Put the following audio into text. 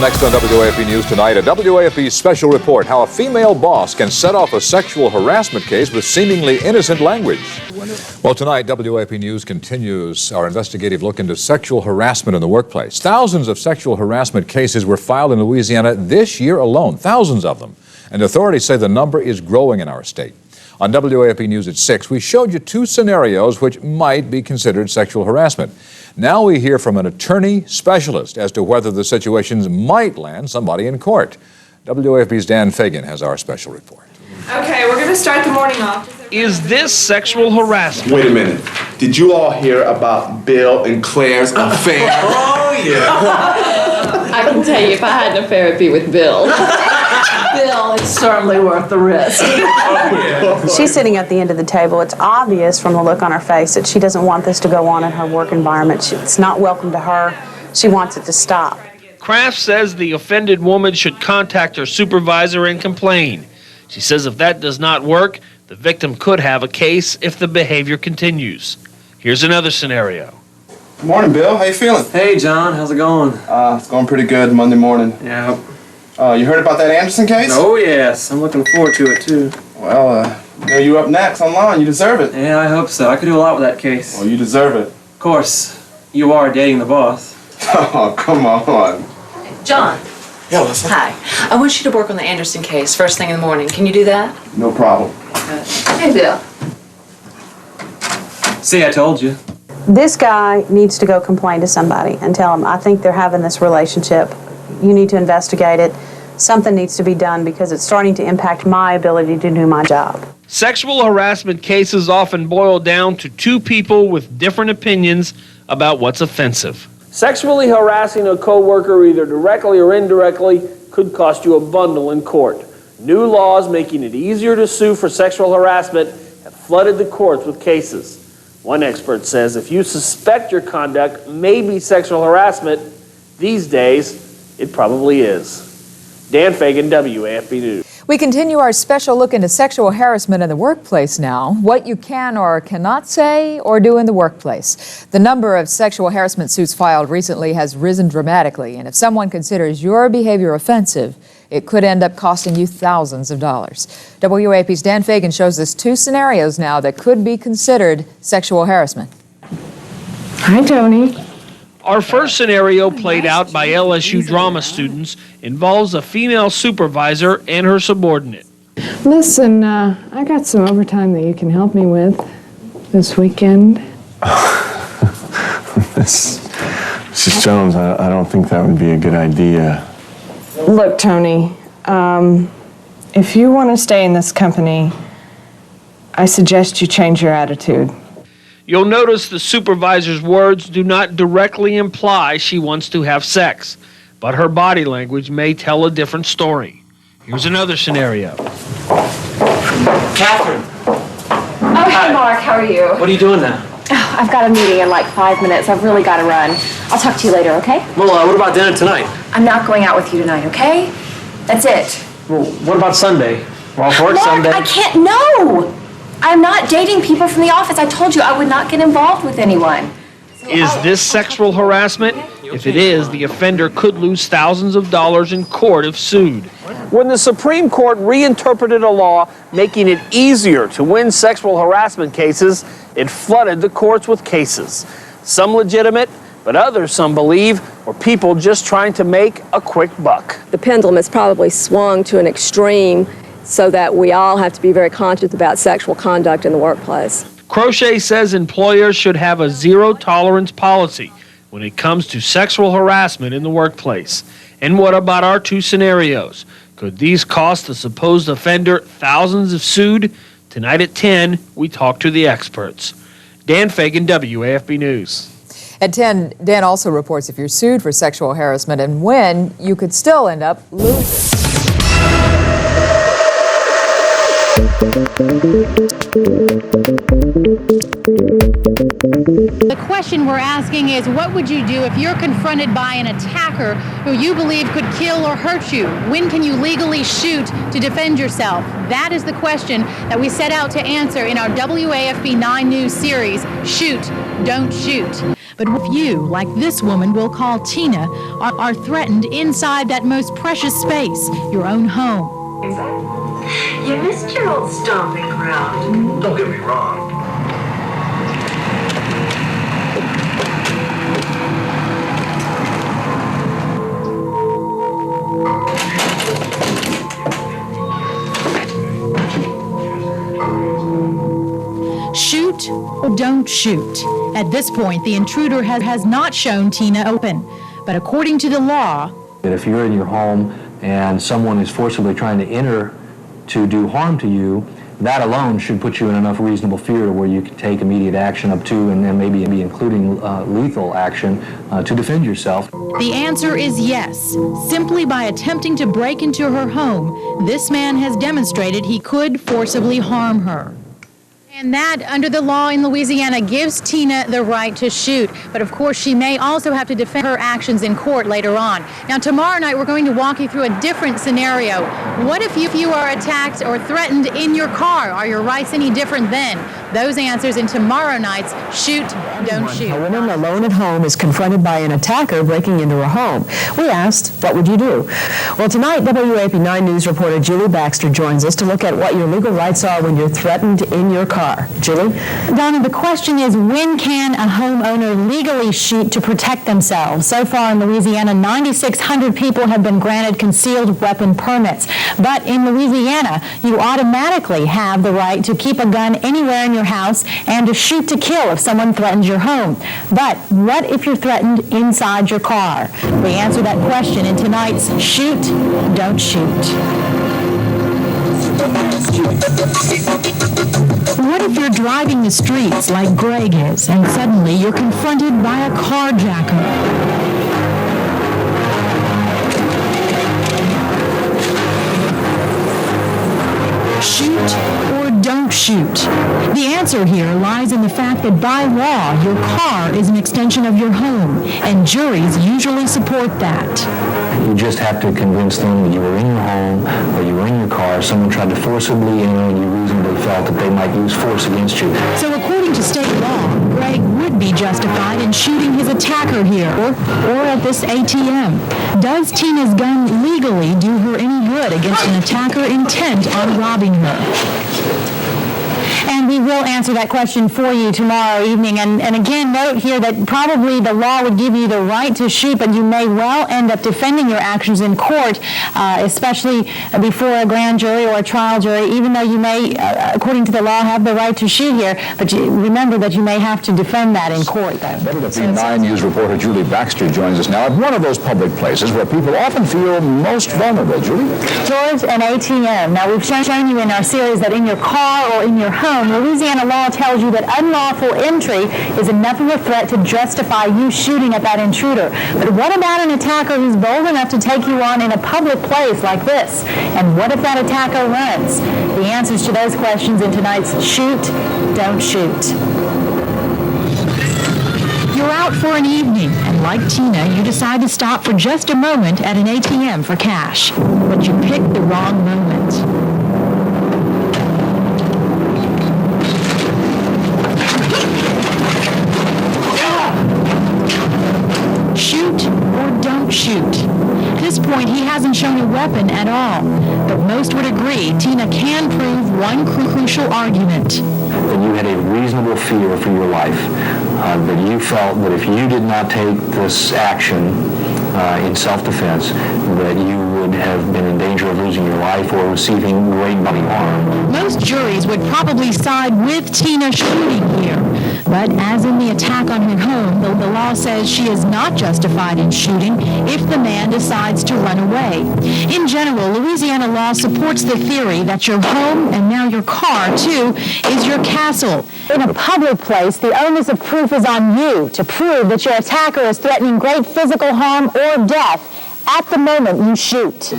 next on WAFB News Tonight, a WAFB special report, how a female boss can set off a sexual harassment case with seemingly innocent language. Well, tonight, WAFB News continues our investigative look into sexual harassment in the workplace. Thousands of sexual harassment cases were filed in Louisiana this year alone, thousands of them. And authorities say the number is growing in our state. On WAFB News at 6, we showed you two scenarios which might be considered sexual harassment. Now we hear from an attorney specialist as to whether the situations might land somebody in court. WAFB's Dan Fagan has our special report. Okay, we're going to start the morning off. Is this sexual harassment? Wait a minute. Did you all hear about Bill and Claire's affair? Oh, yeah. I can tell you, if I had an affair, it'd be with Bill. Bill, it's certainly worth the risk. She's sitting at the end of the table. It's obvious from the look on her face that she doesn't want this to go on in her work environment. It's not welcome to her. She wants it to stop. Kraft says the offended woman should contact her supervisor and complain. She says if that does not work, the victim could have a case if the behavior continues. Here's another scenario. Good morning, Bill. How you feeling? Hey, John. How's it going? It's going pretty good Monday morning. Yeah. You heard about that Anderson case? Oh, yes. I'm looking forward to it, too. Well, you up next online. You deserve it. Yeah, I hope so. I could do a lot with that case. Well, you deserve it. Of course, you are dating the boss. Oh, come on. John. Yeah, listen. Hi. I want you to work on the Anderson case first thing in the morning. Can you do that? No problem. Hey, Bill. See, I told you. This guy needs to go complain to somebody and tell him, I think they're having this relationship. You need to investigate it. Something needs to be done because it's starting to impact my ability to do my job. Sexual harassment cases often boil down to two people with different opinions about what's offensive. Sexually harassing a coworker either directly or indirectly could cost you a bundle in court. New laws making it easier to sue for sexual harassment have flooded the courts with cases. One expert says if you suspect your conduct may be sexual harassment, these days it probably is. Dan Fagan, WAFB News. We continue our special look into sexual harassment in the workplace now, what you can or cannot say or do in the workplace. The number of sexual harassment suits filed recently has risen dramatically, and if someone considers your behavior offensive, it could end up costing you thousands of dollars. WAP's Dan Fagan shows us two scenarios now that could be considered sexual harassment. Hi, Tony. Our first scenario, played out by LSU drama students, involves a female supervisor and her subordinate. Listen, I got some overtime that you can help me with this weekend. Mrs. Jones, I don't think that would be a good idea. Look, Tony, if you want to stay in this company, I suggest you change your attitude. You'll notice the supervisor's words do not directly imply she wants to have sex, but her body language may tell a different story. Here's another scenario. Catherine. Oh, hey, Mark, how are you? What are you doing now? Oh, I've got a meeting in like 5 minutes. I've really got to run. I'll talk to you later, okay? Well, what about dinner tonight? I'm not going out with you tonight, okay? That's it. Well, what about Sunday? We're off work Mark, Sunday. I can't, no! I'm not dating people from the office. I told you I would not get involved with anyone. Is this sexual harassment? If it is, the offender could lose thousands of dollars in court if sued. When the Supreme Court reinterpreted a law making it easier to win sexual harassment cases, it flooded the courts with cases. Some legitimate, but others, some believe, were people just trying to make a quick buck. The pendulum has probably swung to an extreme so that we all have to be very conscious about sexual conduct in the workplace. Crochet says employers should have a zero-tolerance policy when it comes to sexual harassment in the workplace. And what about our two scenarios? Could these cost the supposed offender thousands if sued? Tonight at 10, we talk to the experts. Dan Fagan, WAFB News. At 10, Dan also reports if you're sued for sexual harassment and when, you could still end up losing. The question we're asking is, what would you do if you're confronted by an attacker who you believe could kill or hurt you? When can you legally shoot to defend yourself? That is the question that we set out to answer in our WAFB 9 News series, Shoot, Don't Shoot. But if you, like this woman we'll call Tina, are threatened inside that most precious space, your own home. You missed your old stomping ground. Don't get me wrong. Shoot or don't shoot. At this point, the intruder has not shown Tina open. But according to the law, that if you're in your home and someone is forcibly trying to enter to do harm to you, that alone should put you in enough reasonable fear to where you can take immediate action up to and then maybe including lethal action to defend yourself. The answer is yes. Simply by attempting to break into her home, this man has demonstrated he could forcibly harm her. And that, under the law in Louisiana, gives Tina the right to shoot. But of course, she may also have to defend her actions in court later on. Now, tomorrow night, we're going to walk you through a different scenario. What if you are attacked or threatened in your car? Are your rights any different then? Those answers in tomorrow night's Shoot, Don't Shoot. A woman alone at home is confronted by an attacker breaking into her home. We asked, what would you do? Well, tonight, WAP 9 News reporter Julie Baxter joins us to look at what your legal rights are when you're threatened in your car. Julie? Donna, the question is, when can a homeowner legally shoot to protect themselves? So far in Louisiana, 9,600 people have been granted concealed weapon permits. But in Louisiana, you automatically have the right to keep a gun anywhere in your house and to shoot to kill if someone threatens your home. But what if you're threatened inside your car? We answer that question in tonight's Shoot, Don't Shoot. What if you're driving the streets like Greg is, and suddenly you're confronted by a carjacker? Shoot or don't shoot? The answer here lies in the fact that by law, your car is an extension of your home, and juries usually support that. You just have to convince them that you were in your home or you were in your car, someone tried to forcibly enter and you reasonably felt that they might use force against you. So according to state law, Greg would be justified in shooting his attacker here or at this ATM. Does Tina's gun legally do her any good against an attacker intent on robbing her? And we will answer that question for you tomorrow evening. And again, note here that probably the law would give you the right to shoot, but you may well end up defending your actions in court, especially before a grand jury or a trial jury, even though you may, according to the law, have the right to shoot here. But remember that you may have to defend that in court, though. WAP 9 News reporter Julie Baxter joins us now at one of those public places where people often feel most vulnerable. Julie? George, an ATM. Now, we've shown you in our series that in your car or in your home, Louisiana law tells you that unlawful entry is enough of a threat to justify you shooting at that intruder. But what about an attacker who's bold enough to take you on in a public place like this? And what if that attacker runs? The answers to those questions in tonight's Shoot, Don't Shoot. You're out for an evening, and like Tina, you decide to stop for just a moment at an ATM for cash. But you picked the wrong moment. Shoot or don't shoot? At this point, he hasn't shown a weapon at all. But most would agree Tina can prove one crucial argument. That you had a reasonable fear for your life, that you felt that if you did not take this action in self-defense, that you would have been in danger of losing your life or receiving great bodily harm. Most juries would probably side with Tina shooting here. But as in the attack on her home, the law says she is not justified in shooting if the man decides to run away. In general, Louisiana law supports the theory that your home, and now your car too, is your castle. In a public place, the onus of proof is on you to prove that your attacker is threatening great physical harm or death at the moment you shoot.